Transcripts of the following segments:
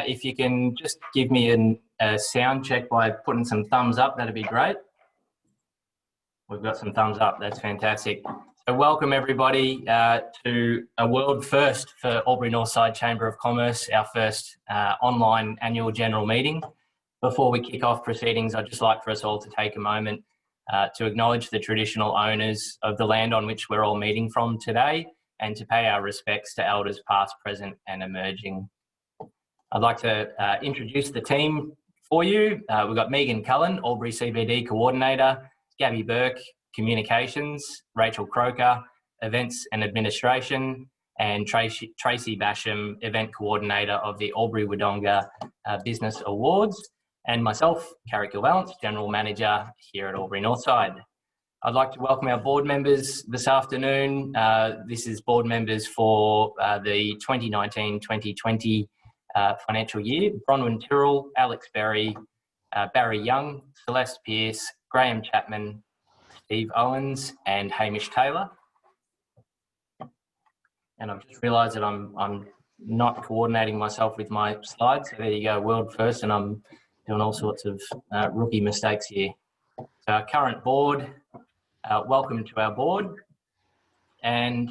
If you can just give me a sound check by putting some thumbs up, that'd be great. We've got some thumbs up, that's fantastic. So welcome everybody to a world first for Albury Northside Chamber of Commerce, our first online annual general meeting. Before we kick off proceedings, I'd just like for us all to take a moment to acknowledge the traditional owners of the land on which we're all meeting from today and to pay our respects to elders past, present and emerging. I'd like to introduce the team for you. We've got Megan Cullen, Albury CBD Coordinator, Gabby Burke, Communications, Rachel Croker, Events and Administration, and Tracy Basham, Event Coordinator of the Albury Wodonga Business Awards, and myself, Carrick Gill-Vallance, General Manager here at Albury Northside. I'd like to welcome our board members this afternoon. This is board members for the 2019-2020 financial year. Bronwyn Tyrrell, Alex Berry, Barry Young, Celeste Peirce, Graham Chapman, Steve Owens and Hamish Taylor. And I've just realised that I'm not coordinating myself with my slides. So there you go, world first, and I'm doing all sorts of rookie mistakes here. So our current board, welcome to our board. And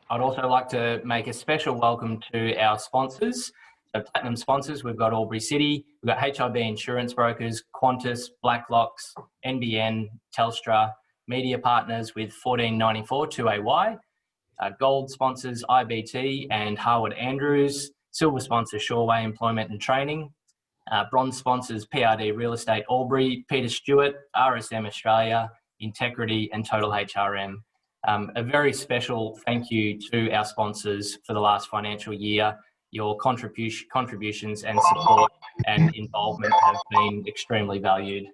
I'd also like to make a special welcome to our sponsors. So platinum sponsors, we've got Albury City, we've got HIB Insurance Brokers, Qantas, Blacklocks, NBN, Telstra, media partners with 1494 2AY, gold sponsors IBT and Harwood Andrews, silver sponsor Shoreway Employment and Training, bronze sponsors PRD Real Estate Albury, Peter Stewart, RSM Australia, Integrity and Total HRM. A very special thank you to our sponsors for the last financial year. Your contributions and support and involvement have been extremely valued.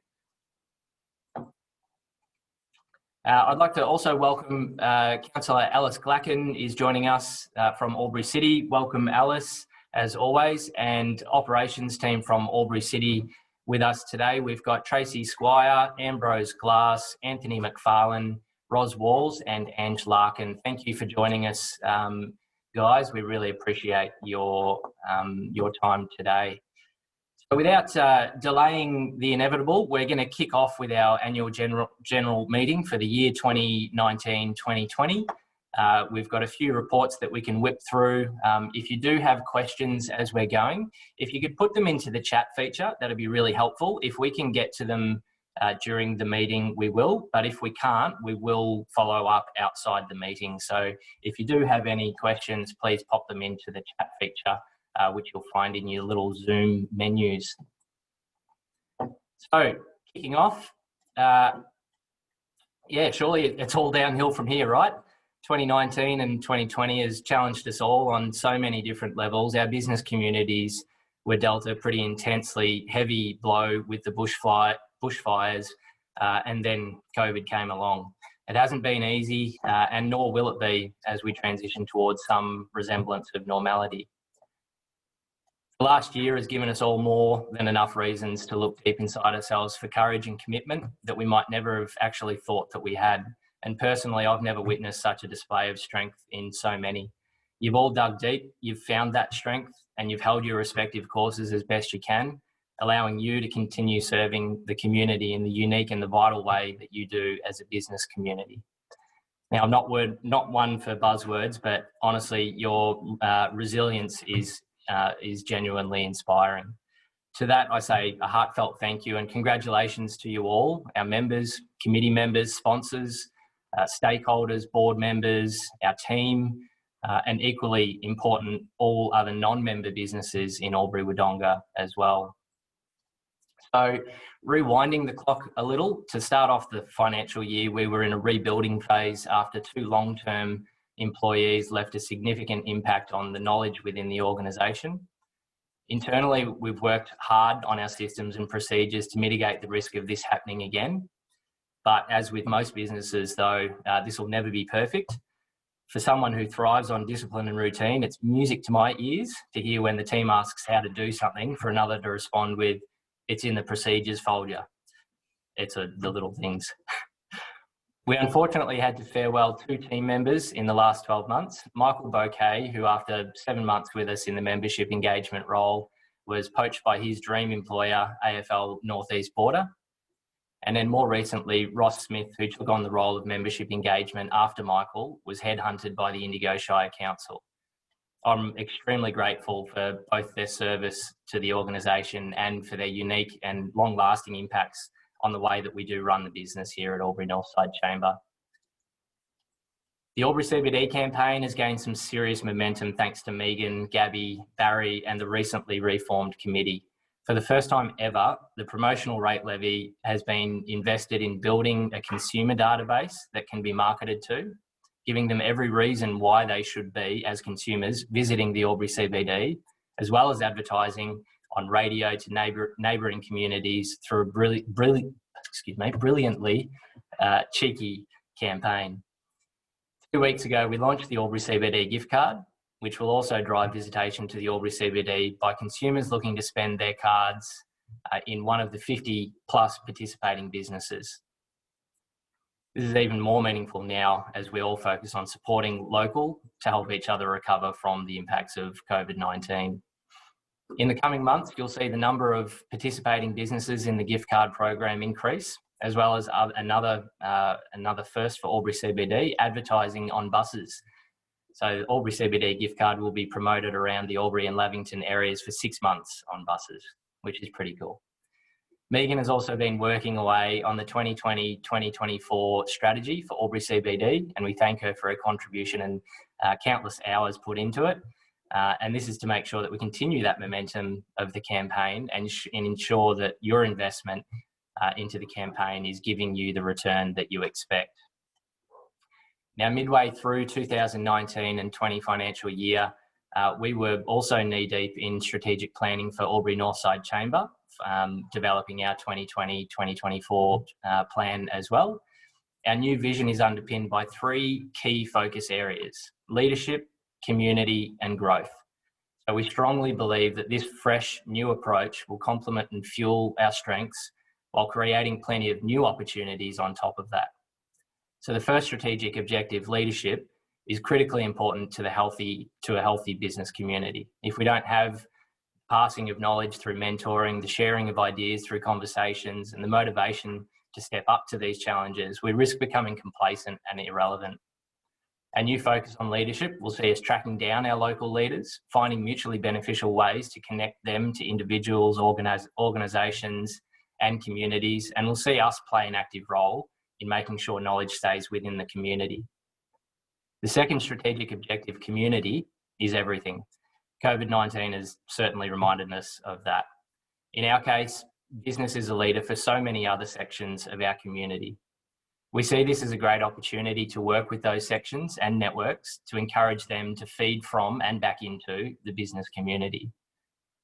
I'd like to also welcome Councillor Alice Glacken is joining us from Albury City. Welcome Alice, as always, and operations team from Albury City with us today. We've got Tracy Squire, Ambrose Glass, Anthony McFarlane, Ros Walls and Ange Larkin. Thank you for joining us, guys. We really appreciate your time today. So without delaying the inevitable, we're going to kick off with our annual general meeting for the year 2019-2020. We've got a few reports that we can whip through. If you do have questions as we're going, if you could put them into the chat feature, that'd be really helpful. If we can get to them during the meeting, we will, but if we can't, we will follow up outside the meeting. So if you do have any questions, please pop them into the chat feature, which you'll find in your little Zoom menus. So kicking off, yeah, surely it's all downhill from here, right? 2019 and 2020 has challenged us all on so many different levels. Our business communities were dealt a pretty intensely heavy blow with the bushfires, and then COVID came along. It hasn't been easy, and nor will it be as we transition towards some resemblance of normality. The last year has given us all more than enough reasons to look deep inside ourselves for courage and commitment that we might never have actually thought that we had. And personally, I've never witnessed such a display of strength in so many. You've all dug deep, you've found that strength, and you've held your respective courses as best you can, allowing you to continue serving the community in the unique and the vital way that you do as a business community. Now, I'm not one for buzzwords, but honestly, your resilience is genuinely inspiring. To that, I say a heartfelt thank you and congratulations to you all, our members, committee members, sponsors, stakeholders, board members, our team, and equally important, all other non-member businesses in Albury Wodonga as well. So rewinding the clock a little, to start off the financial year, we were in a rebuilding phase after 2 long-term employees left a significant impact on the knowledge within the organisation. Internally, we've worked hard on our systems and procedures to mitigate the risk of this happening again. But as with most businesses though, this will never be perfect. For someone who thrives on discipline and routine, it's music to my ears to hear when the team asks how to do something for another to respond with, "It's in the procedures folder." It's the little things. We unfortunately had to farewell 2 team members in the last 12 months. Michael Bouquet, who after 7 months with us in the membership engagement role, was poached by his dream employer, AFL Northeast Border. And then more recently, Ross Smith, who took on the role of membership engagement after Michael, was headhunted by the Indigo Shire Council. I'm extremely grateful for both their service to the organisation and for their unique and long-lasting impacts on the way that we do run the business here at Albury Northside Chamber. The Albury CBD campaign has gained some serious momentum thanks to Megan, Gabby, Barry and the recently reformed committee. For the first time ever, the promotional rate levy has been invested in building a consumer database that can be marketed to, giving them every reason why they should be, as consumers, visiting the Albury CBD, as well as advertising on radio to neighbouring communities through a brilliantly cheeky campaign. 2 weeks ago, we launched the Albury CBD gift card, which will also drive visitation to the Albury CBD by consumers looking to spend their cards in one of the 50 plus participating businesses. This is even more meaningful now as we all focus on supporting local to help each other recover from the impacts of COVID-19. In the coming months, you'll see the number of participating businesses in the gift card program increase, as well as another first for Albury CBD, advertising on buses. So Albury CBD gift card will be promoted around the Albury and Lavington areas for 6 months on buses, which is pretty cool. Megan has also been working away on the 2020-2024 strategy for Albury CBD, and we thank her for her contribution and countless hours put into it. And this is to make sure that we continue that momentum of the campaign and ensure that your investment into the campaign is giving you the return that you expect. Now, midway through 2019 and 20 financial year, we were also knee-deep in strategic planning for Albury Northside Chamber, developing our 2020-2024 plan as well. Our new vision is underpinned by 3 key focus areas: leadership, community and growth. So we strongly believe that this fresh new approach will complement and fuel our strengths while creating plenty of new opportunities on top of that. So the first strategic objective, leadership, is critically important to a healthy business community. If we don't have passing of knowledge through mentoring, the sharing of ideas through conversations and the motivation to step up to these challenges, we risk becoming complacent and irrelevant. A new focus on leadership will see us tracking down our local leaders, finding mutually beneficial ways to connect them to individuals, organisations and communities, and we'll see us play an active role in making sure knowledge stays within the community. The second strategic objective, community, is everything. COVID-19 has certainly reminded us of that. In our case, business is a leader for so many other sections of our community. We see this as a great opportunity to work with those sections and networks to encourage them to feed from and back into the business community.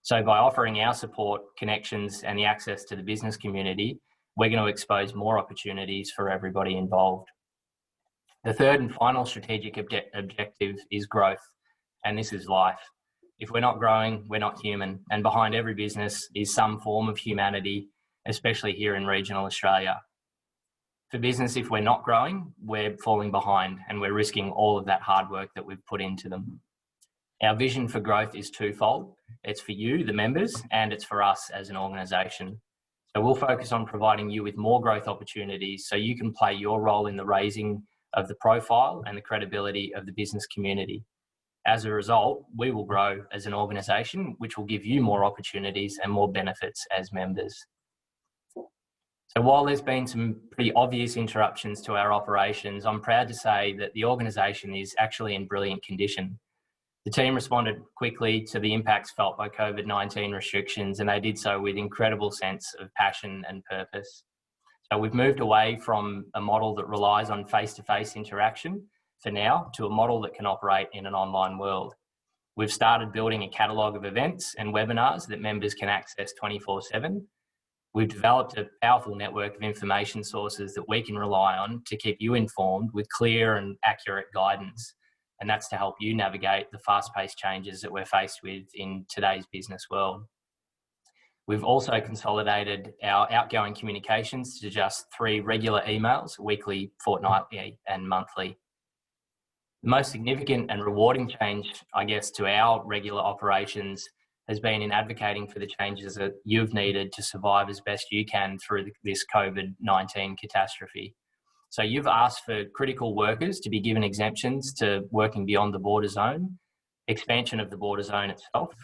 So by offering our support, connections and the access to the business community, we're going to expose more opportunities for everybody involved. The third and final strategic objective is growth, and this is life. If we're not growing, we're not human, and behind every business is some form of humanity, especially here in regional Australia. For business, if we're not growing, we're falling behind and we're risking all of that hard work that we've put into them. Our vision for growth is twofold. It's for you, the members, and it's for us as an organisation. So we'll focus on providing you with more growth opportunities so you can play your role in the raising of the profile and the credibility of the business community. As a result, we will grow as an organisation, which will give you more opportunities and more benefits as members. So while there's been some pretty obvious interruptions to our operations, I'm proud to say that the organisation is actually in brilliant condition. The team responded quickly to the impacts felt by COVID-19 restrictions, and they did so with incredible sense of passion and purpose. So we've moved away from a model that relies on face-to-face interaction for now to a model that can operate in an online world. We've started building a catalogue of events and webinars that members can access 24/7. We've developed a powerful network of information sources that we can rely on to keep you informed with clear and accurate guidance. And that's to help you navigate the fast-paced changes that we're faced with in today's business world. We've also consolidated our outgoing communications to just 3 regular emails, weekly, fortnightly and monthly. The most significant and rewarding change, I guess, to our regular operations has been in advocating for the changes that you've needed to survive as best you can through this COVID-19 catastrophe. So you've asked for critical workers to be given exemptions to working beyond the border zone, expansion of the border zone itself,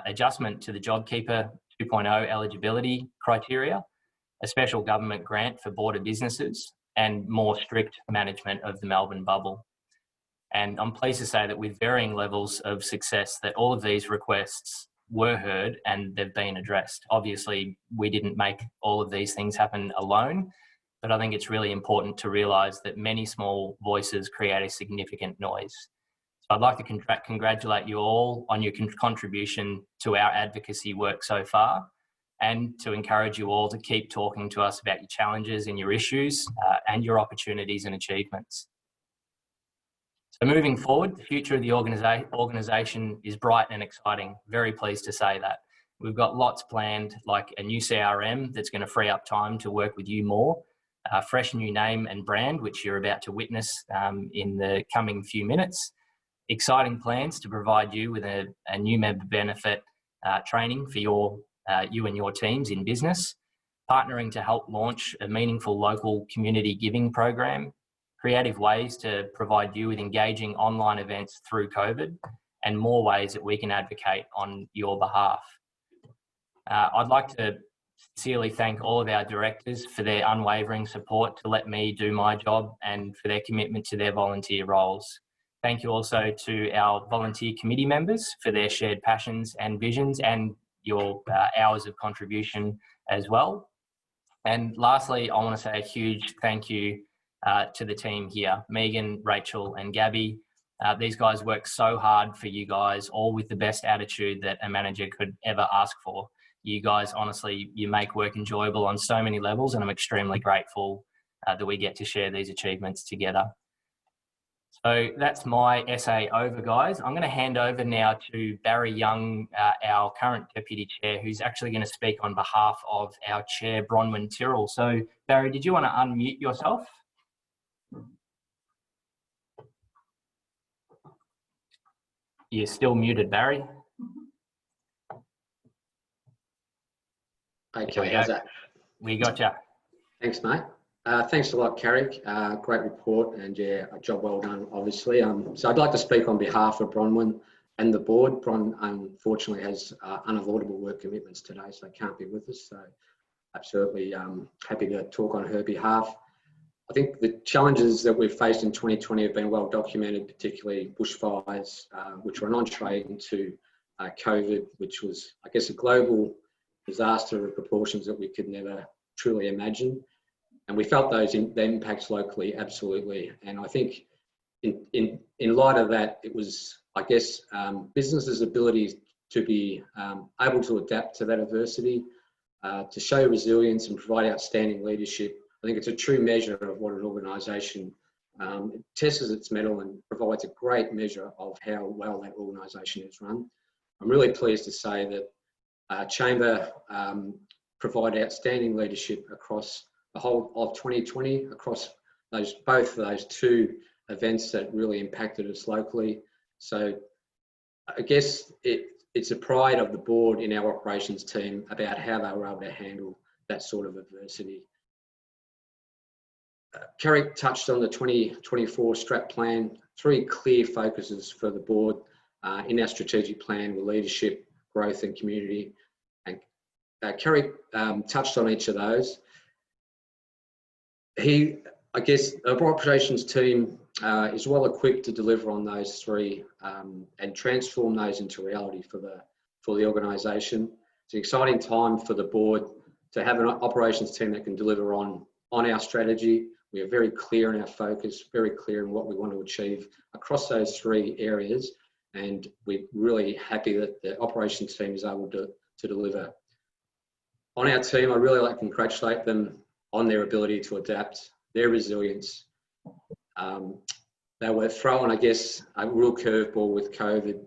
adjustment to the JobKeeper 2.0 eligibility criteria, a special government grant for border businesses, and more strict management of the Melbourne bubble. And I'm pleased to say that with varying levels of success that all of these requests were heard and they've been addressed. Obviously, we didn't make all of these things happen alone, but I think it's really important to realise that many small voices create a significant noise. So I'd like to congratulate you all on your contribution to our advocacy work so far, and to encourage you all to keep talking to us about your challenges and your issues and your opportunities and achievements. So moving forward, the future of the organisation is bright and exciting. Very pleased to say that. We've got lots planned, like a new CRM that's going to free up time to work with you more, a fresh new name and brand, which you're about to witness in the coming few minutes, exciting plans to provide you with a new member benefit training for you and your teams in business, partnering to help launch a meaningful local community giving program, creative ways to provide you with engaging online events through COVID, and more ways that we can advocate on your behalf. I'd like to sincerely thank all of our directors for their unwavering support to let me do my job and for their commitment to their volunteer roles. Thank you also to our volunteer committee members for their shared passions and visions and your hours of contribution as well. And lastly, I want to say a huge thank you to the team here, Megan, Rachel and Gabby. These guys work so hard for you guys, all with the best attitude that a manager could ever ask for. You guys, honestly, you make work enjoyable on so many levels, and I'm extremely grateful that we get to share these achievements together. So that's my essay over, guys. I'm going to hand over now to Barry Young, our current Deputy Chair, who's actually going to speak on behalf of our Chair, Bronwyn Tyrrell. So, Barry, did you want to unmute yourself? You're still muted, Barry. Okay, how's that? We got you. Thanks, mate. Thanks a lot, Carrick. Great report, and yeah, a job well done, obviously. So I'd like to speak on behalf of Bronwyn and the board. Bron, unfortunately, has unavoidable work commitments today, so can't be with us. So absolutely happy to talk on her behalf. I think the challenges that we've faced in 2020 have been well documented, particularly bushfires, which were an entree into COVID, which was, I guess, a global disaster of proportions that we could never truly imagine. And we felt the impacts locally, absolutely. And I think in light of that, it was, I guess, businesses' ability to be able to adapt to that adversity, to show resilience and provide outstanding leadership. I think it's a true measure of what an organisation tests its mettle and provides a great measure of how well that organisation is run. I'm really pleased to say that Chamber provided outstanding leadership across the whole of 2020, across both those two events that really impacted us locally. So I guess it's a pride of the board in our operations team about how they were able to handle that sort of adversity. Carrick touched on the 2024 strat plan. 3 clear focuses for the board in our strategic plan were leadership, growth and community. And Carrick touched on each of those. I guess our operations team is well equipped to deliver on those 3 and transform those into reality for the organisation. It's an exciting time for the board to have an operations team that can deliver on our strategy. We are very clear in our focus, very clear in what we want to achieve across those 3 areas, and we're really happy that the operations team is able to deliver. On our team, I really like to congratulate them on their ability to adapt, their resilience. They were thrown, I guess, a real curveball with COVID,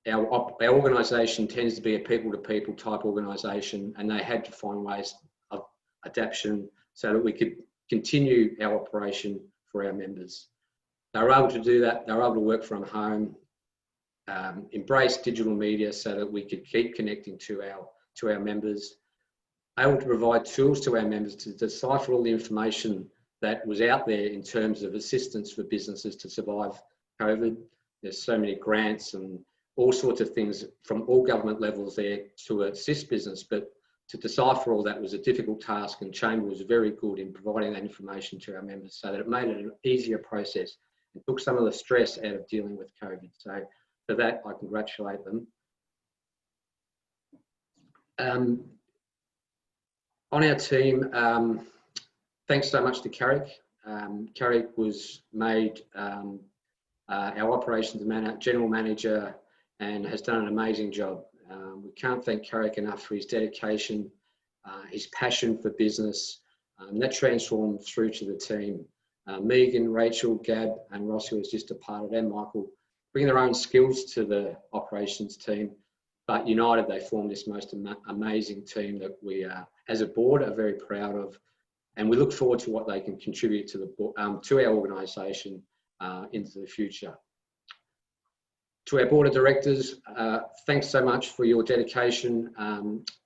our organisation tends to be a people-to-people type organisation, and they had to find ways of adaptation so that we could continue our operation for our members. They were able to do that. They were able to work from home, embrace digital media so that we could keep connecting to our members, able to provide tools to our members to decipher all the information that was out there in terms of assistance for businesses to survive COVID. There's so many grants and all sorts of things from all government levels there to assist business, but to decipher all that was a difficult task, and Chamber was very good in providing that information to our members so that it made it an easier process and took some of the stress out of dealing with COVID. So for that, I congratulate them. On our team, thanks so much to Carrick. Carrick was made our operations general manager and has done an amazing job. We can't thank Carrick enough for his dedication, his passion for business. That transformed through to the team. Megan, Rachel, Gab and Ross, who was just a part of them, Michael, bring their own skills to the operations team, but united they formed this most amazing team that we as a board are very proud of, and we look forward to what they can contribute to our organisation into the future. To our board of directors, thanks so much for your dedication.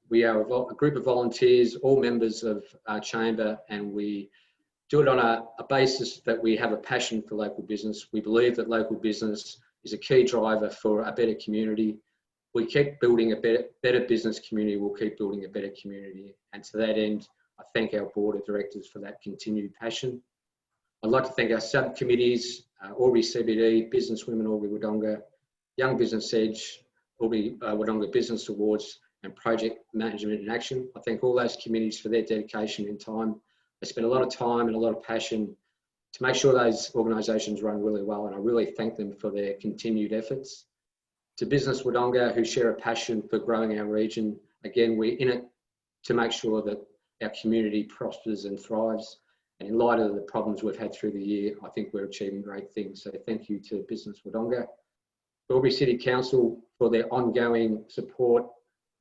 We are a group of volunteers, all members of our chamber, and we do it on a basis that we have a passion for local business. We believe that local business is a key driver for a better community. We keep building a better business community, we'll keep building a better community. And to that end, I thank our board of directors for that continued passion. I'd like to thank our subcommittees, Albury CBD, Business Women Albury Wodonga, Young Business Edge, Albury Wodonga Business Awards, and Project Management in Action. I thank all those committees for their dedication and time. They spent a lot of time and a lot of passion to make sure those organisations run really well, and I really thank them for their continued efforts. To Business Wodonga, who share a passion for growing our region, again, we're in it to make sure that our community prospers and thrives. And in light of the problems we've had through the year, I think we're achieving great things. So thank you to Business Wodonga. Albury City Council for their ongoing support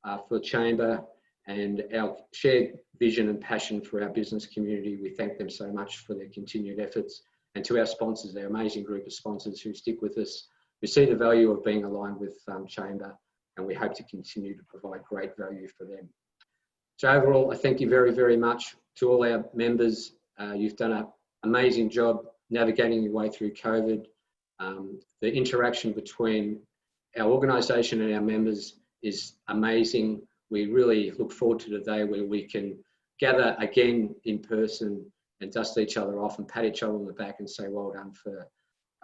for the Chamber and our shared vision and passion for our business community. We thank them so much for their continued efforts. And to our sponsors, our amazing group of sponsors who stick with us, we see the value of being aligned with Chamber, and we hope to continue to provide great value for them. So overall, I thank you very, very much to all our members. You've done an amazing job navigating your way through COVID. The interaction between our organisation and our members is amazing. We really look forward to the day where we can gather again in person and dust each other off and pat each other on the back and say well done for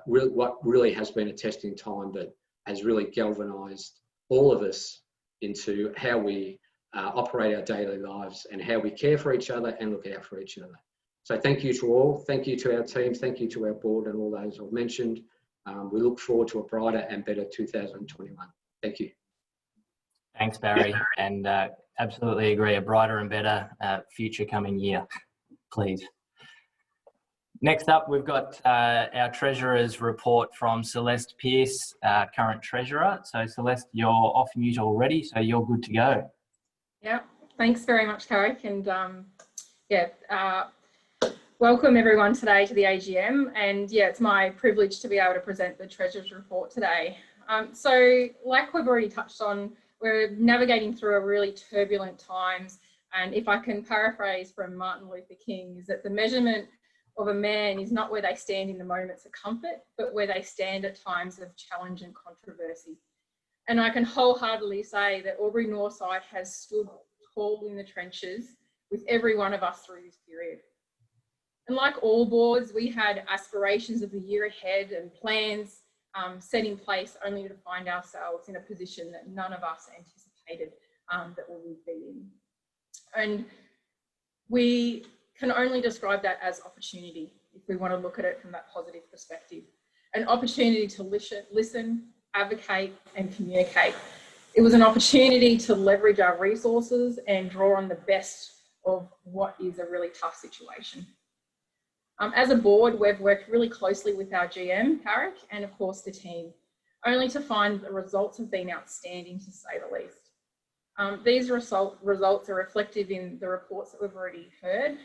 what really has been a testing time, but has really galvanised all of us into how we operate our daily lives and how we care for each other and look out for each other. So thank you to all. Thank you to our team. Thank you to our board and all those I've mentioned. We look forward to a brighter and better 2021. Thank you. Thanks, Barry, and absolutely agree, a brighter and better future coming year, please. Next up, we've got our Treasurer's report from Celeste Peirce, current Treasurer. So Celeste, you're off mute already, so you're good to go. Yeah, thanks very much, Carrick, and welcome everyone today to the AGM, and yeah, it's my privilege to be able to present the Treasurer's report today. So like we've already touched on, we're navigating through a really turbulent times, and if I can paraphrase from Martin Luther King, is that the measurement of a man is not where they stand in the moments of comfort, but where they stand at times of challenge and controversy. And I can wholeheartedly say that Albury Northside has stood tall in the trenches with every one of us through this period. And like all boards, we had aspirations of the year ahead and plans set in place only to find ourselves in a position that none of us anticipated that we would be in. And we can only describe that as opportunity if we want to look at it from that positive perspective. An opportunity to listen, advocate and communicate. It was an opportunity to leverage our resources and draw on the best of what is a really tough situation. As a board, we've worked really closely with our GM, Carrick, and of course the team. only to find the results have been outstanding, to say the least. These results are reflective in the reports that we've already heard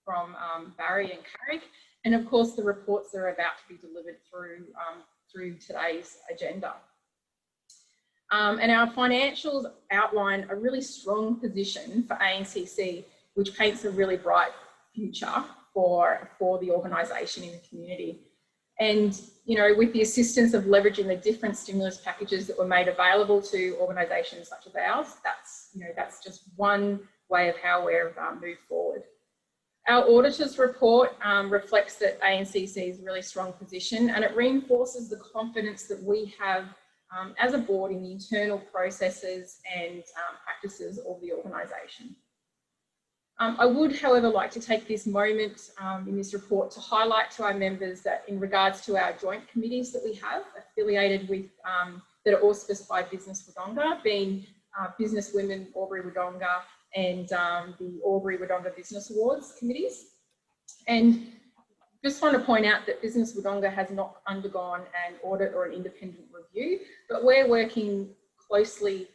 from Barry and Carrick, and of course the reports that are about to be delivered through today's agenda. And our financials outline a really strong position for ANCC, which paints a really bright future for the organisation in the community. And, you know, with the assistance of leveraging the different stimulus packages that were made available to organisations such as ours, that's just one way of how we've moved forward. Our auditor's report reflects that ANCC's really strong position, and it reinforces the confidence that we have as a board in the internal processes and practices of the organisation. I would, however, like to take this moment in this report to highlight to our members that in regards to our joint committees that we have affiliated with, that are auspiced by Business Wodonga, being Business Women Albury Wodonga and the Albury Wodonga Business Awards committees. And just want to point out that Business Wodonga has not undergone an audit or an independent review, but we're working closely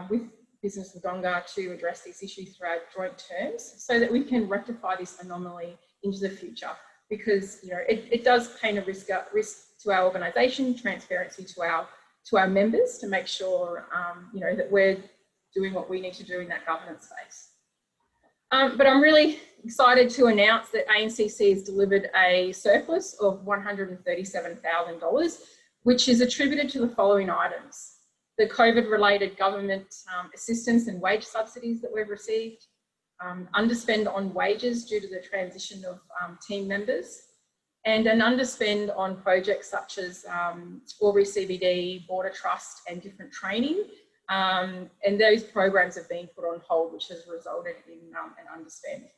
with Business Wodonga to address this issue through our joint terms so that we can rectify this anomaly into the future, because, you know, it does paint a risk to our organisation, transparency to our members, to make sure you know, that we're doing what we need to do in that governance space. But I'm really excited to announce that ANCC has delivered a surplus of $137,000, which is attributed to the following items: the COVID-related government assistance and wage subsidies that we've received, underspend on wages due to the transition of team members, and an underspend on projects such as Albury CBD, Border Trust and different training. And those programs have been put on hold, which has resulted in an underspend.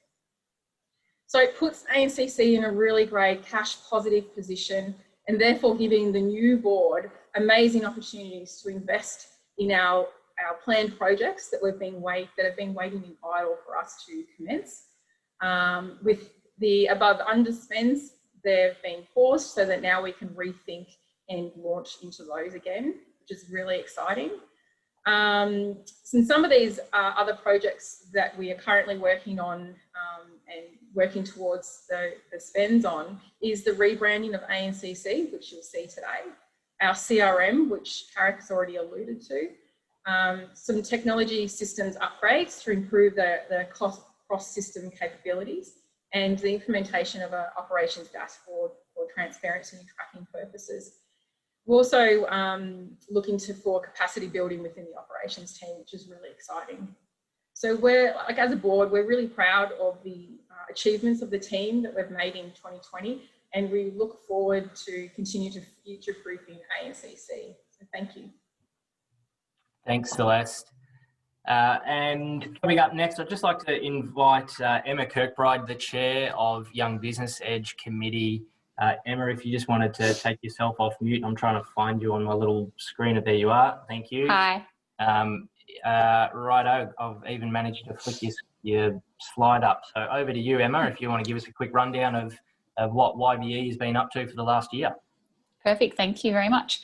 So it puts ANCC in a really great cash positive position, and therefore giving the new board amazing opportunities to invest in our planned projects that have been waiting in idle for us to commence. With the above underspends, they've been paused so that now we can rethink and launch into those again, which is really exciting. So some of these other projects that we are currently working on and working towards the spends on is the rebranding of ANCC, which you'll see today, our CRM, which Carrick has already alluded to, some technology systems upgrades to improve the cross-system capabilities, and the implementation of an operations dashboard for transparency and tracking purposes. We're also looking for capacity building within the operations team, which is really exciting. So we're, like, as a board, we're really proud of the achievements of the team that we've made in 2020, and we look forward to continue to future-proofing ANCC. So thank you. Thanks, Celeste. And coming up next, I'd just like to invite Emma Kirkbride, the chair of Young Business Edge Committee. Emma, if you just wanted to take yourself off mute, I'm trying to find you on my little screen. There you are. Thank you. Hi. Righto, I've even managed to flick your slide up. So over to you, Emma, if you want to give us a quick rundown of what YBE has been up to for the last year. Perfect. Thank you very much.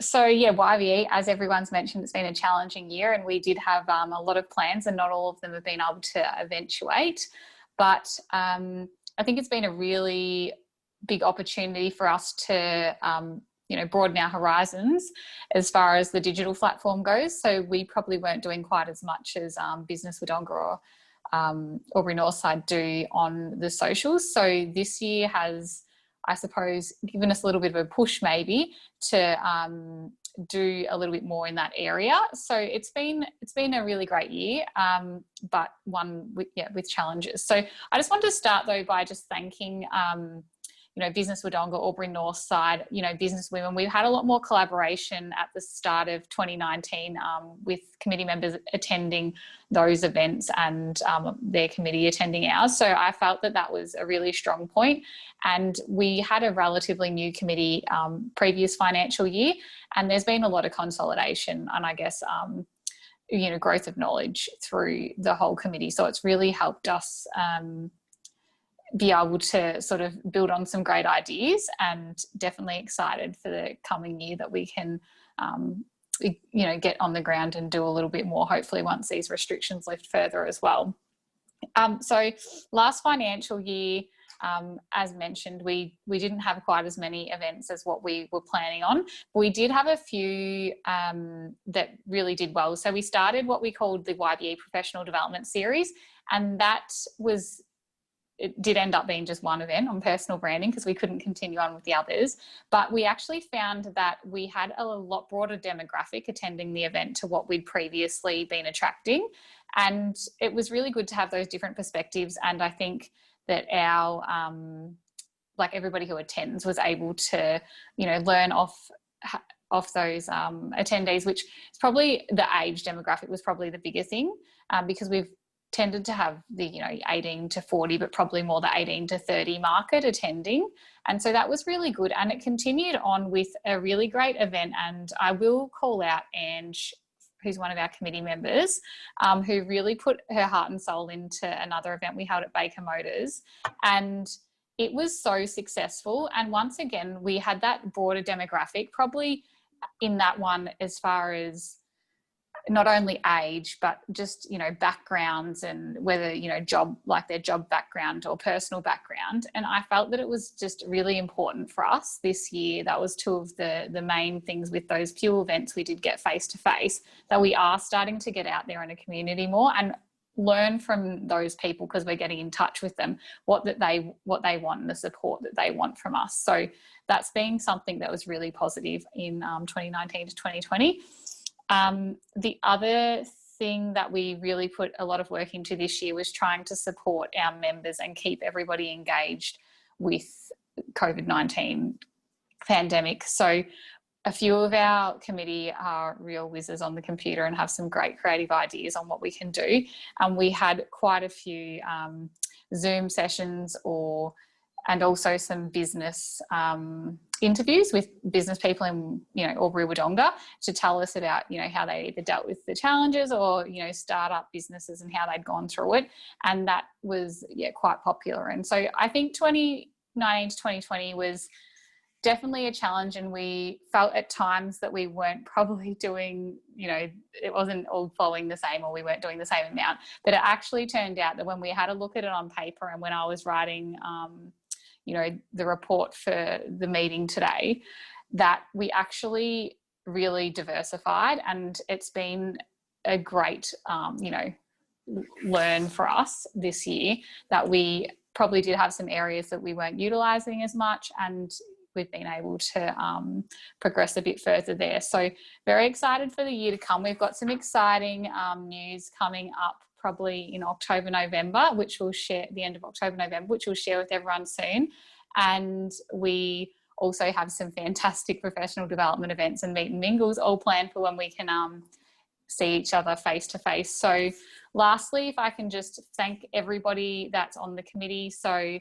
So yeah, YBE, as everyone's mentioned, it's been a challenging year, and we did have a lot of plans, and not all of them have been able to eventuate. But I think it's been a really big opportunity for us to broaden our horizons as far as the digital platform goes. So we probably weren't doing quite as much as Business Wodonga or Albury Northside do on the socials. So this year has, I suppose, given us a little bit of a push maybe to do a little bit more in that area. So it's been a really great year, but one with challenges. So I just wanted to start though by just thanking Business Wodonga, Albury Northside, Business Women. We've had a lot more collaboration at the start of 2019 with committee members attending those events and their committee attending ours. So I felt that was a really strong point. And we had a relatively new committee previous financial year, and there's been a lot of consolidation and I guess growth of knowledge through the whole committee. So it's really helped us be able to sort of build on some great ideas, and definitely excited for the coming year that we can, you know, get on the ground and do a little bit more, hopefully once these restrictions lift further as well. So last financial year, as mentioned, we didn't have quite as many events as what we were planning on. We did have a few that really did well. So we started what we called the YBE Professional Development Series, and it did end up being just one event on personal branding because we couldn't continue on with the others. But we actually found that we had a lot broader demographic attending the event to what we'd previously been attracting. And it was really good to have those different perspectives. And I think that our, like everybody who attends was able to, you know, learn off those attendees, which is probably the age demographic was probably the bigger thing, because we've tended to have the, you know, 18 to 40, but probably more the 18 to 30 market attending. And so that was really good. And it continued on with a really great event. And I will call out Ange, who's one of our committee members, who really put her heart and soul into another event we held at Baker Motors. And it was so successful. And once again, we had that broader demographic, probably in that one, as far as not only age, but just, you know, backgrounds and whether, you know, their job background or personal background. And I felt that it was just really important for us this year. That was two of the main things with those few events we did get face to face, that we are starting to get out there in a community more and learn from those people, because we're getting in touch with them, what they want and the support that they want from us. So that's been something that was really positive in 2019 to 2020. The other thing that we really put a lot of work into this year was trying to support our members and keep everybody engaged with COVID-19 pandemic. So a few of our committee are real whizzes on the computer and have some great creative ideas on what we can do. And we had quite a few Zoom sessions and also some business interviews with business people in, you know, Albury Wodonga to tell us about, you know, how they either dealt with the challenges or, you know, start-up businesses and how they'd gone through it. And that was, yeah, quite popular. And so I think 2019 to 2020 was definitely a challenge, and we felt at times that we weren't probably doing, you know, it wasn't all following the same, or we weren't doing the same amount. But it actually turned out that when we had a look at it on paper, and when I was writing you know, the report for the meeting today, that we actually really diversified, and it's been a great, you know, learn for us this year that we probably did have some areas that we weren't utilising as much, and we've been able to progress a bit further there. So very excited for the year to come. We've got some exciting news coming up probably in October, November, which we'll share at the end of October, November, which we'll share with everyone soon. And we also have some fantastic professional development events and meet and mingles all planned for when we can see each other face to face. So lastly, if I can just thank everybody that's on the committee. So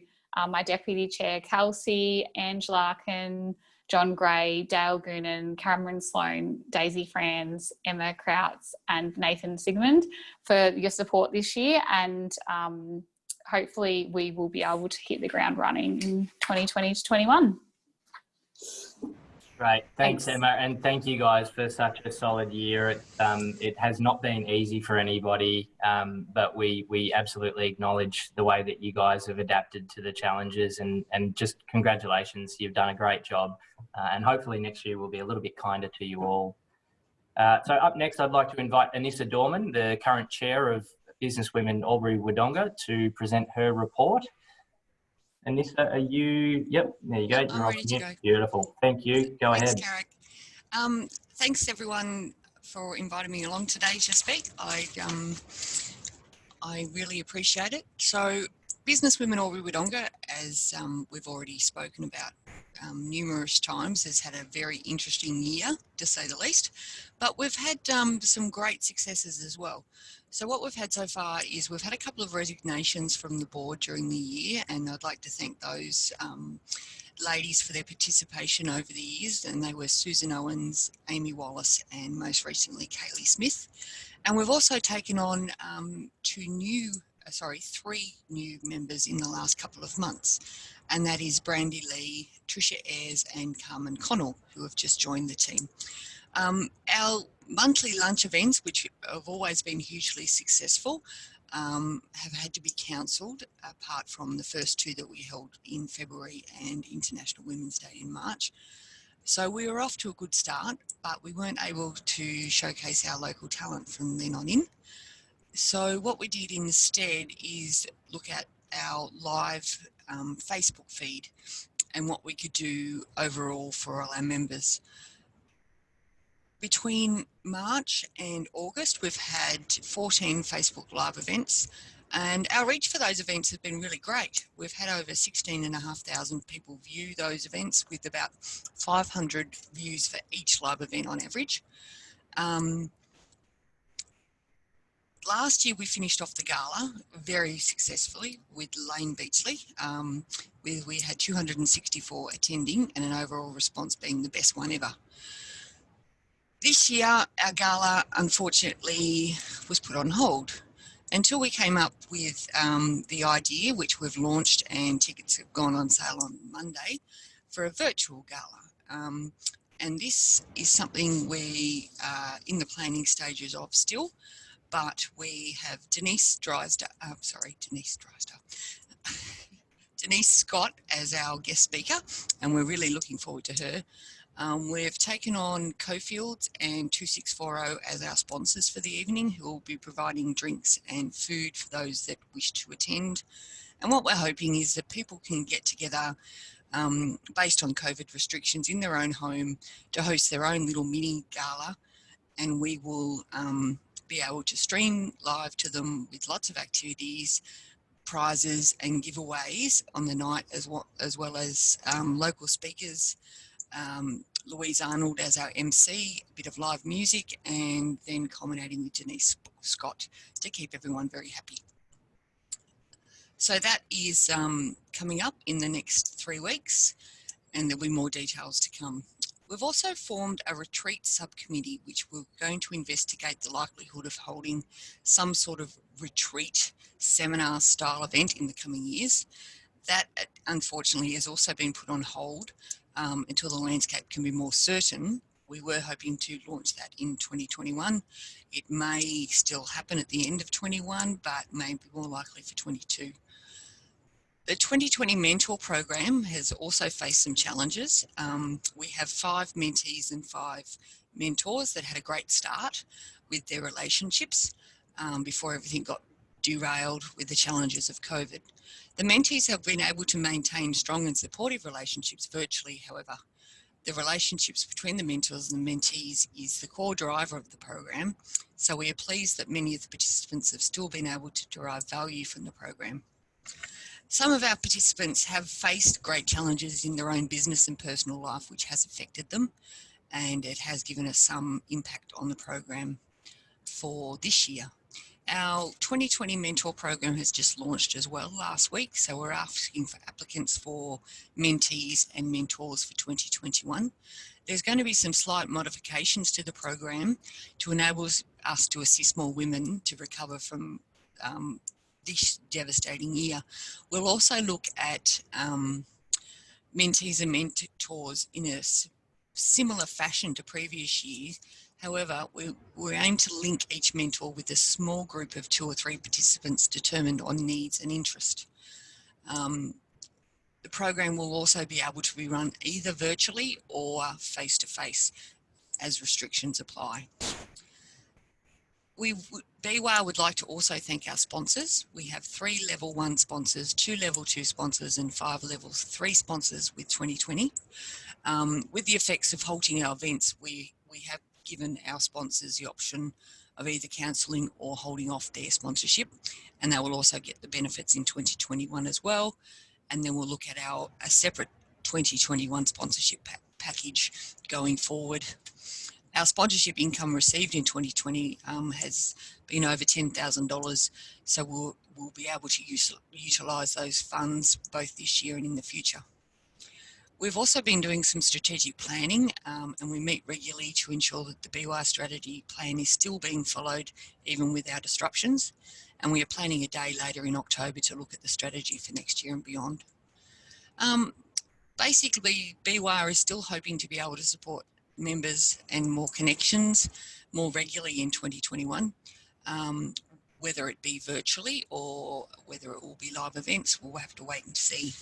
my Deputy Chair, Kelsey, Ange Larkin, John Gray, Dale Goonan, Cameron Sloan, Daisy Franz, Emma Krautz and Nathan Sigmund for your support this year. And hopefully we will be able to hit the ground running in 2020 to 21. Great. Thanks, Emma. And thank you guys for such a solid year. It has not been easy for anybody, but we absolutely acknowledge the way that you guys have adapted to the challenges, and just congratulations. You've done a great job. And hopefully next year we'll be a little bit kinder to you all. So up next, I'd like to invite Anissa Dorman, the current chair of Business Women Albury Wodonga, to present her report. Anissa, are you? Yep, there you go. I'm ready to go. Beautiful. Thank you. Go ahead. Thanks, Carrick. Thanks everyone for inviting me along today to speak. I really appreciate it. So, Business Women Albury Wodonga, as we've already spoken about numerous times, has had a very interesting year, to say the least. But we've had some great successes as well. So what we've had so far is we've had a couple of resignations from the board during the year, and I'd like to thank those ladies for their participation over the years, and they were Susan Owens, Amy Wallace, and most recently Kaylee Smith. And we've also taken on two new three new members in the last couple of months, and that is Brandy Lee, Tricia Ayres and Carmen Connell, who have just joined the team. Our monthly lunch events, which have always been hugely successful, have had to be cancelled, apart from the first two that we held in February and International Women's Day in March. So we were off to a good start, but we weren't able to showcase our local talent from then on in. So what we did instead is look at our live Facebook feed and what we could do overall for all our members. Between March and August, we've had 14 Facebook Live events, and our reach for those events has been really great. We've had over 16,500 people view those events, with about 500 views for each live event on average. Last year we finished off the gala very successfully with Lane Beachley. We had 264 attending and an overall response being the best one ever. This year our gala unfortunately was put on hold until we came up with the idea, which we've launched, and tickets have gone on sale on Monday, for a virtual gala. And this is something we are in the planning stages of still. But we have Denise Scott as our guest speaker, and we're really looking forward to her. We've taken on Cofields and 2640 as our sponsors for the evening, who will be providing drinks and food for those that wish to attend. And what we're hoping is that people can get together based on COVID restrictions in their own home to host their own little mini gala, and we will be able to stream live to them with lots of activities, prizes and giveaways on the night, as well as local speakers, Louise Arnold as our MC, a bit of live music, and then culminating with Denise Scott to keep everyone very happy. So that is coming up in the next 3 weeks, and there'll be more details to come. We've also formed a retreat subcommittee, which we're going to investigate the likelihood of holding some sort of retreat seminar style event in the coming years. That unfortunately has also been put on hold until the landscape can be more certain. We were hoping to launch that in 2021. It may still happen at the end of 21, but may be more likely for 22. The 2020 mentor program has also faced some challenges. We have 5 mentees and 5 mentors that had a great start with their relationships before everything got derailed with the challenges of COVID. The mentees have been able to maintain strong and supportive relationships virtually, however. The relationships between the mentors and the mentees is the core driver of the program, so we are pleased that many of the participants have still been able to derive value from the program. Some of our participants have faced great challenges in their own business and personal life, which has affected them, and it has given us some impact on the program for this year. Our 2020 mentor program has just launched as well last week, so we're asking for applicants for mentees and mentors for 2021. There's going to be some slight modifications to the program to enable us to assist more women to recover from this devastating year. We'll also look at mentees and mentors in a similar fashion to previous years. However, we aim to link each mentor with a small group of 2 or 3 participants determined on needs and interest. The program will also be able to be run either virtually or face-to-face as restrictions apply. BWAW would like to also thank our sponsors. We have 3 level 1 sponsors, 2 level 2 sponsors and 5 level 3 sponsors with 2020. With the effects of halting our events, we have given our sponsors the option of either cancelling or holding off their sponsorship, and they will also get the benefits in 2021 as well. And then we'll look at a separate 2021 sponsorship package going forward. Our sponsorship income received in 2020 has been over $10,000, so we'll be able to utilise those funds both this year and in the future. We've also been doing some strategic planning, and we meet regularly to ensure that the BWAW strategy plan is still being followed even with our disruptions. and we are planning a day later in October to look at the strategy for next year and beyond. Basically, BWAW is still hoping to be able to support members and more connections more regularly in 2021, whether it be virtually or whether it will be live events. We'll have to wait and see.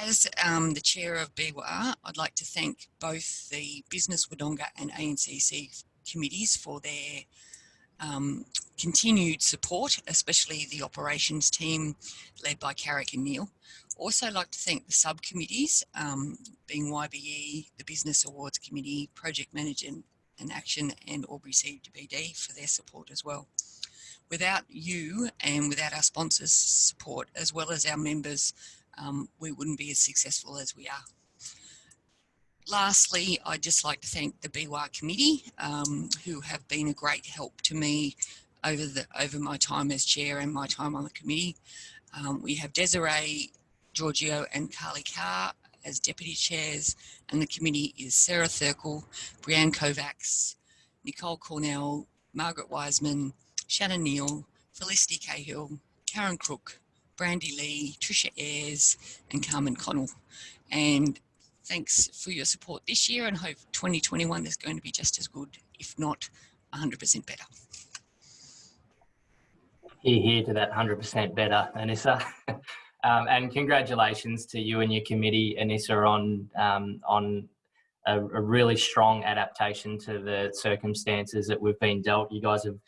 As the chair of BWAW, I'd like to thank both the Business Wodonga and ANCC committees for their continued support, especially the operations team led by Carrick and Neil. Also like to thank the subcommittees, being YBE, the Business Awards Committee, Project Management and Action, and Albury CBD for their support as well. Without you and without our sponsors' support, as well as our members, we wouldn't be as successful as we are. Lastly, I'd just like to thank the BWAW committee, who have been a great help to me over my time as chair and my time on the committee. We have Desiree Giorgio and Carly Carr as deputy chairs, and the committee is Sarah Thurkel, Brianne Kovacs, Nicole Cornell, Margaret Wiseman, Shannon Neal, Felicity Cahill, Karen Crook, Brandy Lee, Tricia Ayres, and Carmen Connell. And thanks for your support this year, and hope 2021 is going to be just as good, if not 100% better. Hear to that 100% better, Anissa. And congratulations to you and your committee, Anissa, on a really strong adaptation to the circumstances that we've been dealt. You guys have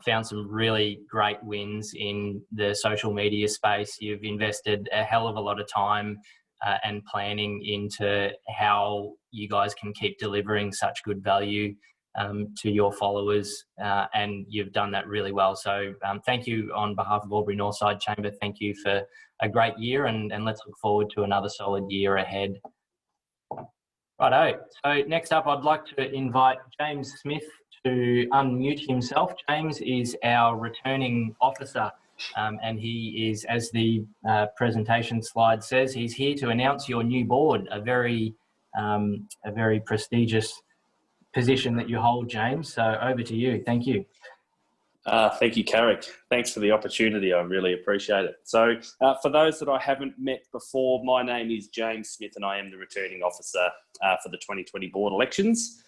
found some really great wins in the social media space. You've invested a hell of a lot of time and planning into how you guys can keep delivering such good value to your followers, and you've done that really well. So thank you on behalf of Albury Northside Chamber. Thank you for a great year, and let's look forward to another solid year ahead. Righto, so next up I'd like to invite James Smith to unmute himself. James is our returning officer, and he is, as the presentation slide says, he's here to announce your new board, a very prestigious position that you hold, James. So over to you. Thank you. Thank you, Carrick. Thanks for the opportunity. I really appreciate it. So for those that I haven't met before, my name is James Smith and I am the returning officer for the 2020 board elections.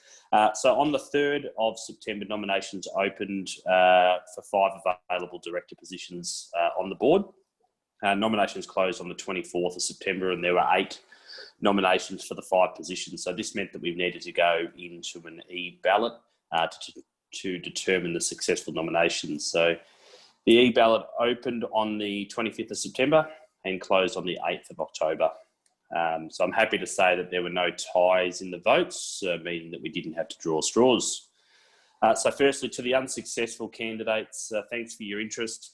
So on the 3rd of September, nominations opened for 5 available director positions on the board. Nominations closed on the 24th of September, and there were 8 nominations for the 5 positions. So this meant that we needed to go into an e-ballot to determine the successful nominations. So the e-ballot opened on the 25th of September and closed on the 8th of October. So I'm happy to say that there were no ties in the votes, meaning that we didn't have to draw straws. So firstly, to the unsuccessful candidates, thanks for your interest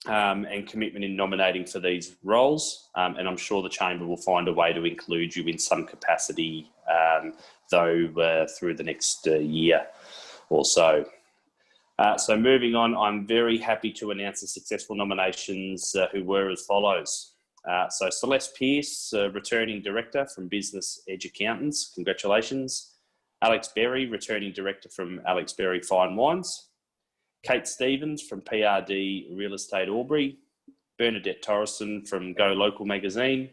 and commitment in nominating for these roles. And I'm sure the Chamber will find a way to include you in some capacity, though through the next year or so. So moving on, I'm very happy to announce the successful nominations who were as follows. So Celeste Peirce, returning director from Business Edge Accountants, congratulations. Alex Berry, returning director from Alex Berry Fine Wines. Kate Stevens from PRD Real Estate Albury. Bernadette Torreson from Go Local Magazine.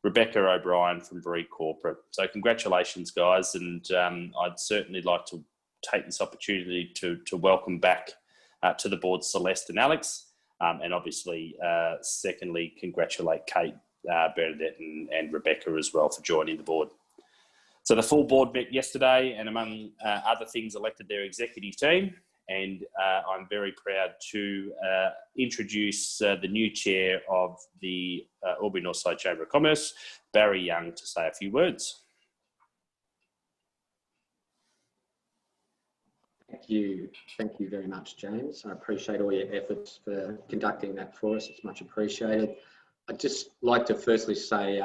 Rebecca O'Brien from Bree Corporate. So congratulations, guys, and I'd certainly like to take this opportunity to welcome back to the board Celeste and Alex, and obviously, secondly, congratulate Kate, Bernadette and Rebecca as well for joining the board. So the full board met yesterday and among other things elected their executive team, and I'm very proud to introduce the new chair of the Albury Northside Chamber of Commerce, Barry Young, to say a few words. Thank you very much, James. I appreciate all your efforts for conducting that for us. It's much appreciated. I'd just like to firstly say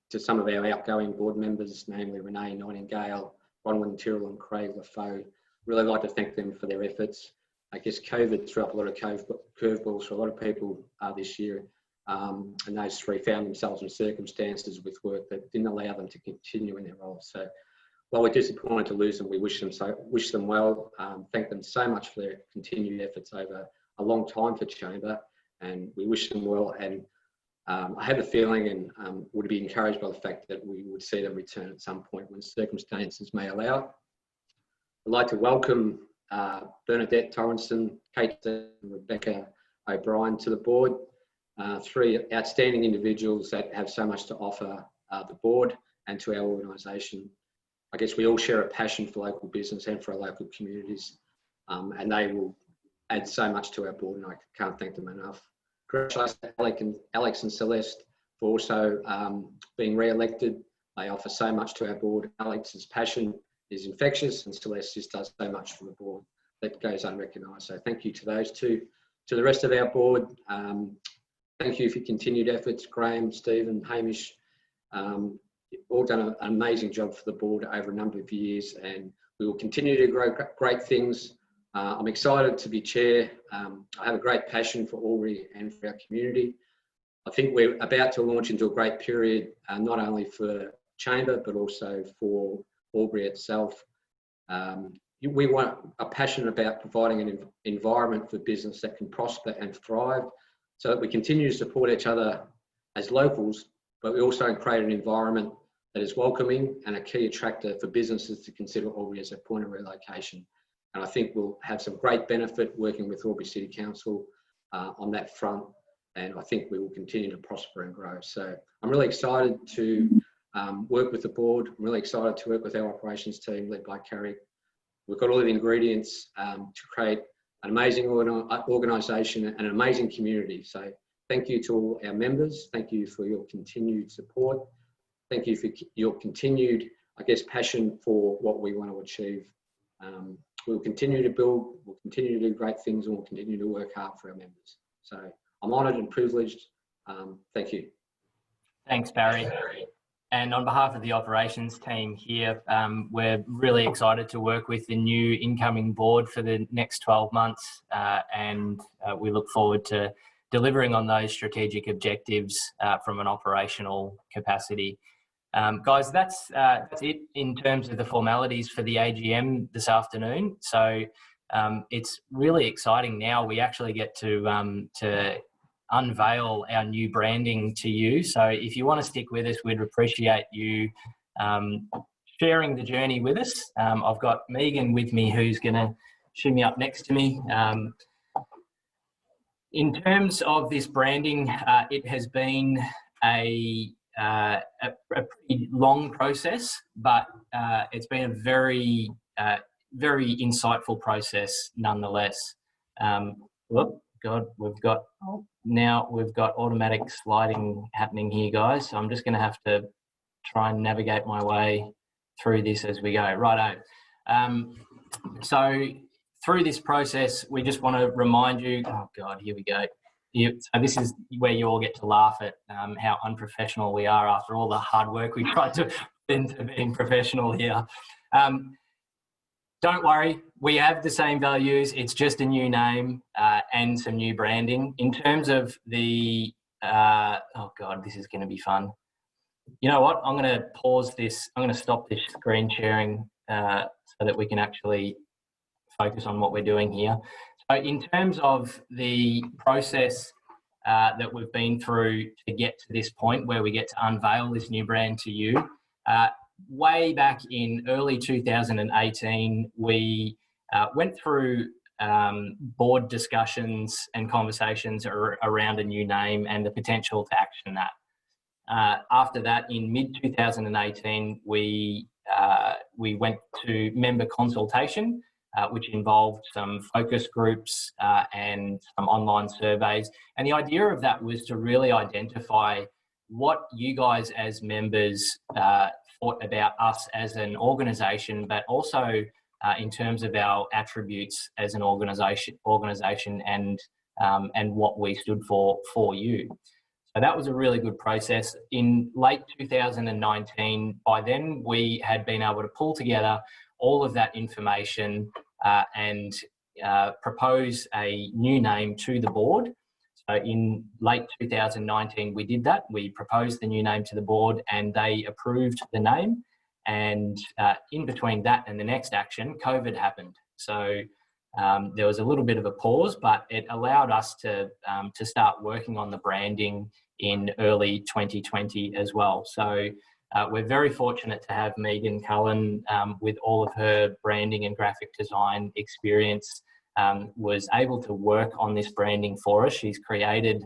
to some of our outgoing board members, namely Renee Nightingale, Bronwyn Tyrrell and Craig Lafoe, really like to thank them for their efforts. I guess COVID threw up a lot of curveballs for a lot of people this year, and those 3 found themselves in circumstances with work that didn't allow them to continue in their roles. So while we're disappointed to lose them, we wish them well. Thank them so much for their continued efforts over a long time for Chamber, and we wish them well. And I have a feeling and would be encouraged by the fact that we would see them return at some point when circumstances may allow it. I'd like to welcome Bernadette Torrenson, Kate and Rebecca O'Brien to the board. Three outstanding individuals that have so much to offer the board and to our organisation. I guess we all share a passion for local business and for our local communities, and they will add so much to our board, and I can't thank them enough. Congratulations to Alex and Celeste for also being re-elected. They offer so much to our board. Alex's passion is infectious, and Celeste just does so much for the board that goes unrecognised. So thank you to those two. To the rest of our board, thank you for your continued efforts, Graham, Stephen, Hamish. All done an amazing job for the board over a number of years, and we will continue to grow great things. I'm excited to be chair. I have a great passion for Albury and for our community. I think we're about to launch into a great period, not only for Chamber, but also for Albury itself. We are passionate about providing an environment for business that can prosper and thrive, so that we continue to support each other as locals, but we also create an environment that is welcoming and a key attractor for businesses to consider Albury as a point of relocation. And I think we'll have some great benefit working with Albury City Council on that front, and I think we will continue to prosper and grow. So I'm really excited to work with the board. I'm really excited to work with our operations team led by Carrick. We've got all the ingredients to create an amazing organisation and an amazing community. So thank you to all our members. Thank you for your continued support. Thank you for your continued, I guess, passion for what we want to achieve. We'll continue to build, we'll continue to do great things, and we'll continue to work hard for our members. So I'm honoured and privileged. Thank you. Thanks, Barry. And on behalf of the operations team here, we're really excited to work with the new incoming board for the next 12 months, and we look forward to delivering on those strategic objectives from an operational capacity. Guys, that's it in terms of the formalities for the AGM this afternoon. So it's really exciting now. We actually get to unveil our new branding to you. So if you want to stick with us, we'd appreciate you sharing the journey with us. I've got Megan with me, who's going to shimmy up next to me. In terms of this branding, it has been a pretty long process, but it's been a very, very insightful process nonetheless. Whoop, God, we've got automatic sliding happening here, guys. So I'm just going to have to try and navigate my way through this as we go. Righto. So through this process, we just want to remind you, oh God, here we go. So this is where you all get to laugh at how unprofessional we are after all the hard work we tried to put into being professional here. Don't worry, we have the same values. It's just a new name and some new branding. In terms of the, oh God, this is going to be fun. You know what? I'm going to pause this. I'm going to stop this screen sharing so that we can actually focus on what we're doing here. So in terms of the process that we've been through to get to this point where we get to unveil this new brand to you, way back in early 2018, we went through board discussions and conversations around a new name and the potential to action that. After that, in mid-2018, we went to member consultation, which involved some focus groups and some online surveys. And the idea of that was to really identify what you guys as members thought about us as an organisation, but also in terms of our attributes as an organisation and what we stood for you. So that was a really good process. In late 2019, by then we had been able to pull together all of that information and propose a new name to the board. So in late 2019, we did that. We proposed the new name to the board and they approved the name. And in between that and the next action, COVID happened. So there was a little bit of a pause, but it allowed us to start working on the branding in early 2020 as well. So we're very fortunate to have Megan Cullen with all of her branding and graphic design experience, was able to work on this branding for us. She's created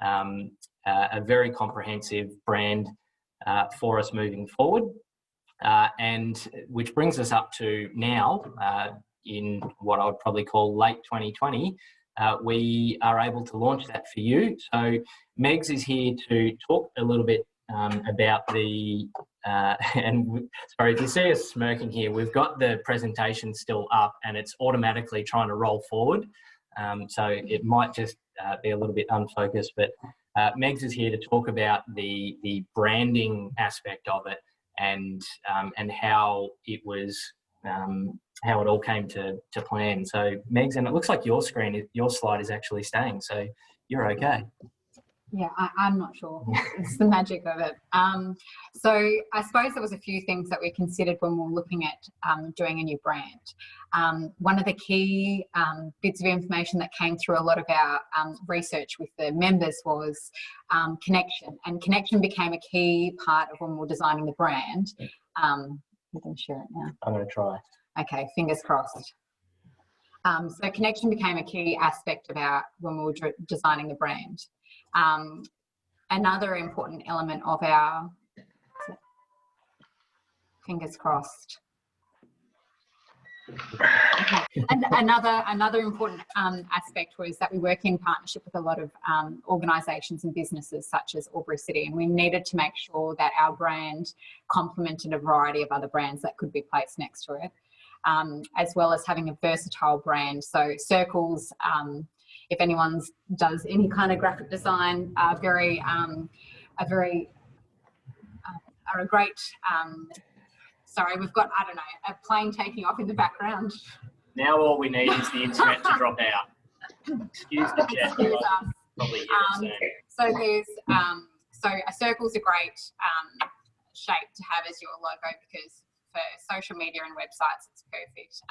a very comprehensive brand for us moving forward, and which brings us up to now, in what I would probably call late 2020, we are able to launch that for you. So Megs is here to talk a little bit about the, and sorry, if you see us smirking here, we've got the presentation still up and it's automatically trying to roll forward. So it might just be a little bit unfocused, but Megs is here to talk about the branding aspect of it, and how it was, how it all came to plan. So Megs, and it looks like your slide is actually staying, so you're okay. Yeah, I'm not sure. It's the magic of it. So I suppose there was a few things that we considered when we were looking at doing a new brand. One of the key bits of information that came through a lot of our research with the members was connection, and connection became a key part of when we were designing the brand. You can share it now. I'm going to try. Okay, fingers crossed. So connection became a key aspect of when we were designing the brand. Another important element of our, fingers crossed. Okay. And another important aspect was that we work in partnership with a lot of organisations and businesses such as Albury City, and we needed to make sure that our brand complemented a variety of other brands that could be placed next to it, as well as having a versatile brand. So circles, if anyone does any kind of graphic design, are a great, sorry, we've got, I don't know, a plane taking off in the background. Now all we need is the internet to drop out. Excuse the chat. Excuse us. Probably hear it soon. So there's, so a circle's a great shape to have as your logo, because for social media and websites, it's perfect.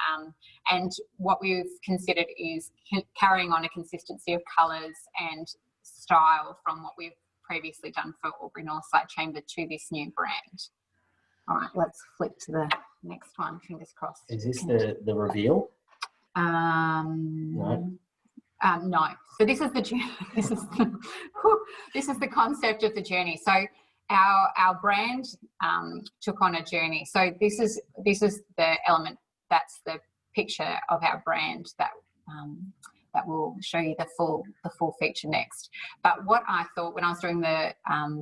And what we've considered is carrying on a consistency of colours and style from what we've previously done for Albury Northside Chamber to this new brand. All right, let's flip to the next one. Fingers crossed. Is this the reveal? No. No. So this is the journey. This is the concept of the journey. So our brand took on a journey. So this is the element, that's the picture of our brand that will show you the full feature next. But what I thought when I was doing the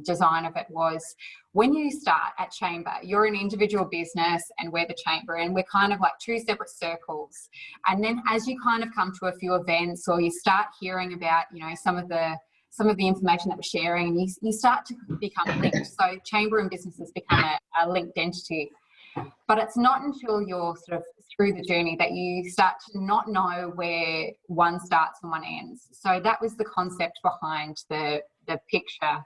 design of it was, when you start at Chamber, you're an individual business and we're the Chamber, and we're kind of like two separate circles. And then as you kind of come to a few events, or you start hearing about, you know, some of the information that we're sharing, and you start to become linked. So Chamber and businesses become a linked entity. But it's not until you're sort of through the journey that you start to not know where one starts and one ends. So that was the concept behind the picture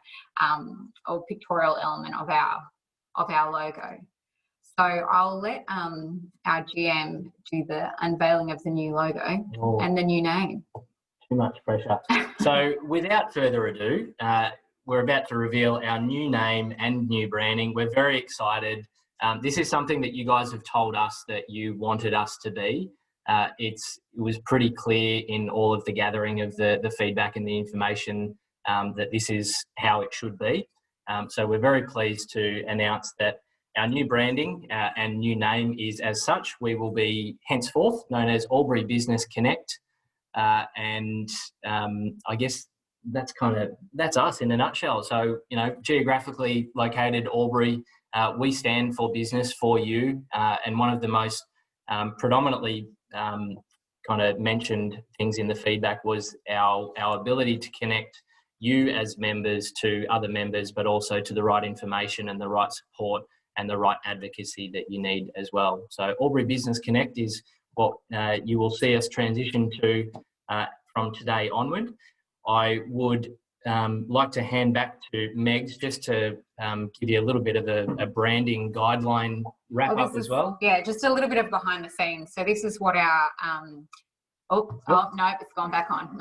or pictorial element of our logo. So I'll let our GM do the unveiling of the new logo and the new name. Too much pressure. So without further ado, we're about to reveal our new name and new branding. We're very excited. This is something that you guys have told us that you wanted us to be. It was pretty clear in all of the gathering of the feedback and the information that this is how it should be. So we're very pleased to announce that our new branding and new name is as such. We will be henceforth known as Albury Business Connect. And I guess that's us in a nutshell. So, you know, geographically located Albury, we stand for business for you. And one of the most predominantly kind of mentioned things in the feedback was our ability to connect you as members to other members, but also to the right information and the right support and the right advocacy that you need as well. So Albury Business Connect is what you will see us transition to from today onward. I would like to hand back to Megs just to give you a little bit of a branding guideline wrap up as well. Yeah, just a little bit of behind the scenes. So this is what our Oh, no, it's gone back on.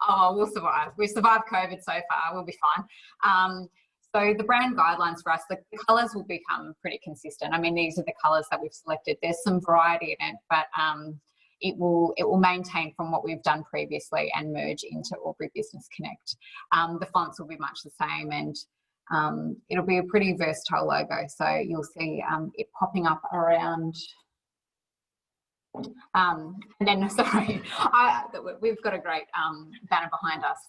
Oh, we'll survive. We've survived COVID so far. We'll be fine. So the brand guidelines for us, the colours will become pretty consistent. I mean, these are the colours that we've selected. There's some variety in it, but it will maintain from what we've done previously and merge into Albury Business Connect. The fonts will be much the same, and it'll be a pretty versatile logo. So you'll see it popping up around. And then, sorry, we've got a great banner behind us.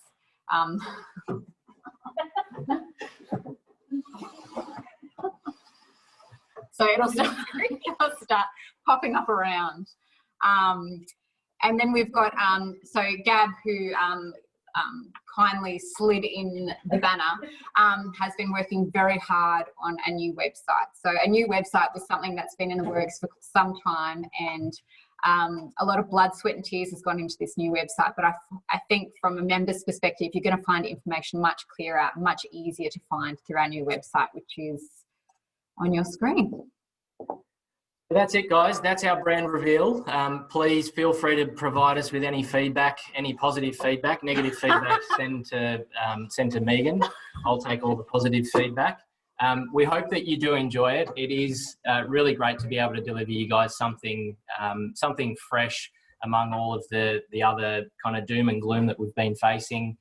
So it'll start popping up around. And then we've got, so Gab, who kindly slid in the banner, has been working very hard on a new website. So a new website was something that's been in the works for some time, and a lot of blood, sweat and tears has gone into this new website. But I think from a member's perspective, you're going to find information much clearer, much easier to find through our new website, which is on your screen. That's it, guys. That's our brand reveal. Please feel free to provide us with any feedback, any positive feedback. Negative feedback, send to Megan. I'll take all the positive feedback. We hope that you do enjoy it. It is really great to be able to deliver you guys something fresh among all of the other kind of doom and gloom that we've been facing.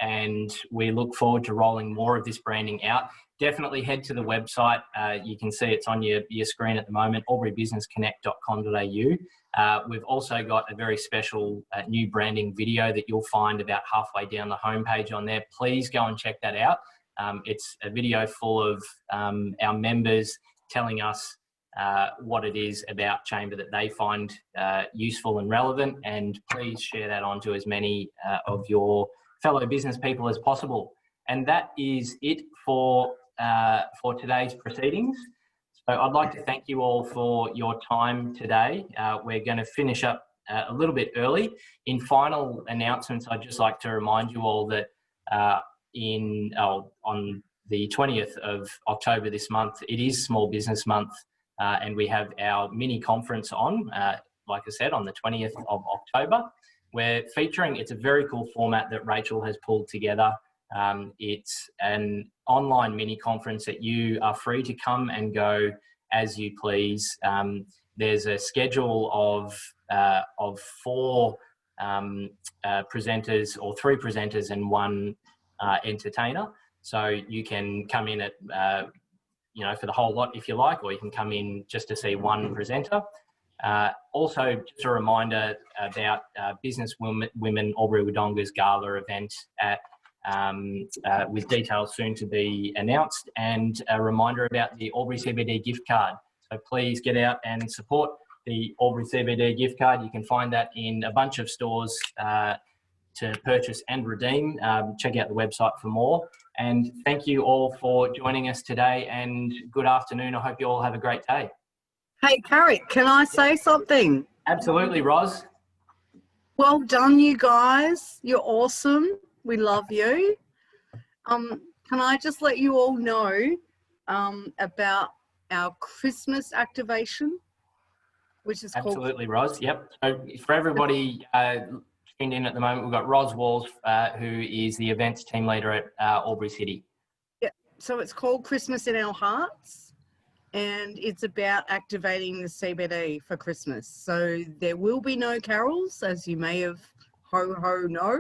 And we look forward to rolling more of this branding out. Definitely head to the website. You can see it's on your screen at the moment, alburybusinessconnect.com.au. We've also got a very special new branding video that you'll find about halfway down the homepage on there. Please go and check that out. It's a video full of our members telling us what it is about Chamber that they find useful and relevant, and please share that on to as many of your fellow business people as possible. And that is it for today's proceedings. So I'd like to thank you all for your time today. We're going to finish up a little bit early. In final announcements, I'd just like to remind you all that on the 20th of October this month, it is Small Business Month, and we have our mini conference on, like I said, on the 20th of October. We're featuring, it's a very cool format that Rachel has pulled together. It's an online mini conference that you are free to come and go as you please. There's a schedule of 4 presenters, or 3 presenters and 1 entertainer. So you can come in at, for the whole lot if you like, or you can come in just to see 1 presenter. Also, just a reminder about Business Women Albury Wodonga's Gala event with details soon to be announced, and a reminder about the Albury CBD gift card. So please get out and support the Albury CBD gift card. You can find that in a bunch of stores to purchase and redeem. Check out the website for more. And thank you all for joining us today, and good afternoon. I hope you all have a great day. Hey, Carrick, can I say something? Absolutely, Roz. Well done, you guys. You're awesome. We love you. Can I just let you all know about our Christmas activation, which is Absolutely, Roz. Yep. So for everybody tuned in at the moment, we've got Roz Walls, who is the events team leader at Albury City. Yeah. So it's called Christmas in Our Hearts, and it's about activating the CBD for Christmas. So there will be no carols, as you may have know,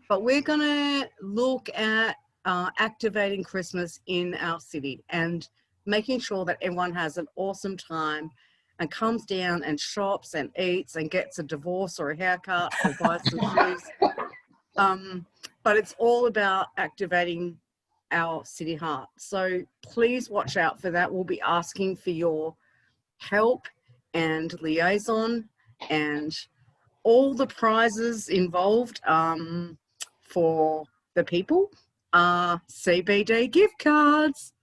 but we're going to look at activating Christmas in our city and making sure that everyone has an awesome time and comes down and shops and eats and gets a divorce or a haircut or buys some shoes. But it's all about activating our city heart. So please watch out for that. We'll be asking for your help and liaison, and all the prizes involved for the people are CBD gift cards.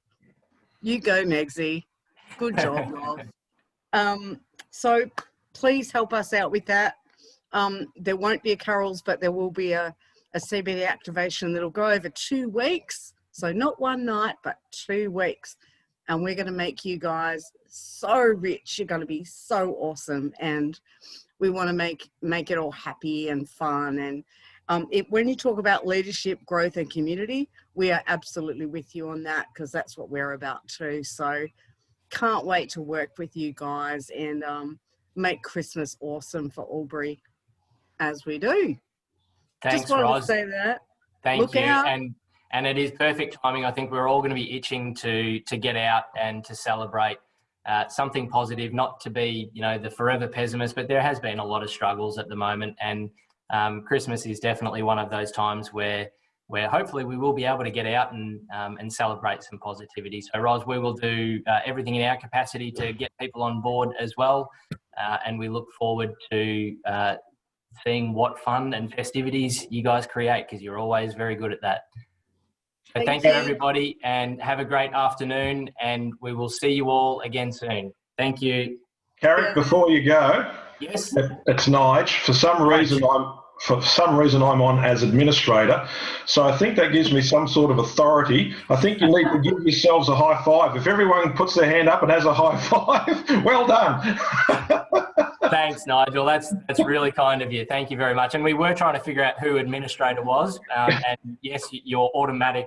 You go, Megsy. Good job, love. So please help us out with that. There won't be a carols, but there will be a CBD activation that'll go over 2 weeks. So not one night, but 2 weeks. And we're going to make you guys so rich. You're going to be so awesome. And we want to make it all happy and fun. And when you talk about leadership, growth and community, we are absolutely with you on that, because that's what we're about too. So can't wait to work with you guys and make Christmas awesome for Albury as we do. Thanks, Just wanted Roz. to say that. Thank Look you. out. And it is perfect timing. I think we're all going to be itching to get out and to celebrate something positive, not to be, you know, the forever pessimist, but there has been a lot of struggles at the moment. And Christmas is definitely one of those times where hopefully we will be able to get out and celebrate some positivity. So, Roz, we will do everything in our capacity to get people on board as well. And we look forward to seeing what fun and festivities you guys create, because you're always very good at that. So thank you, everybody, and have a great afternoon, and we will see you all again soon. Thank you. Carrick, before you go, yes, it's Nige. For some reason, I'm on as administrator, so I think that gives me some sort of authority. I think you need to give yourselves a high five. If everyone puts their hand up and has a high five, well done. Thanks, Nigel. That's really kind of you. Thank you very much. And we were trying to figure out who administrator was. And yes, your automatic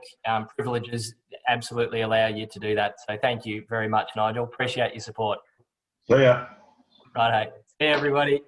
privileges absolutely allow you to do that. So thank you very much, Nigel. Appreciate your support. See ya. Righto. See everybody.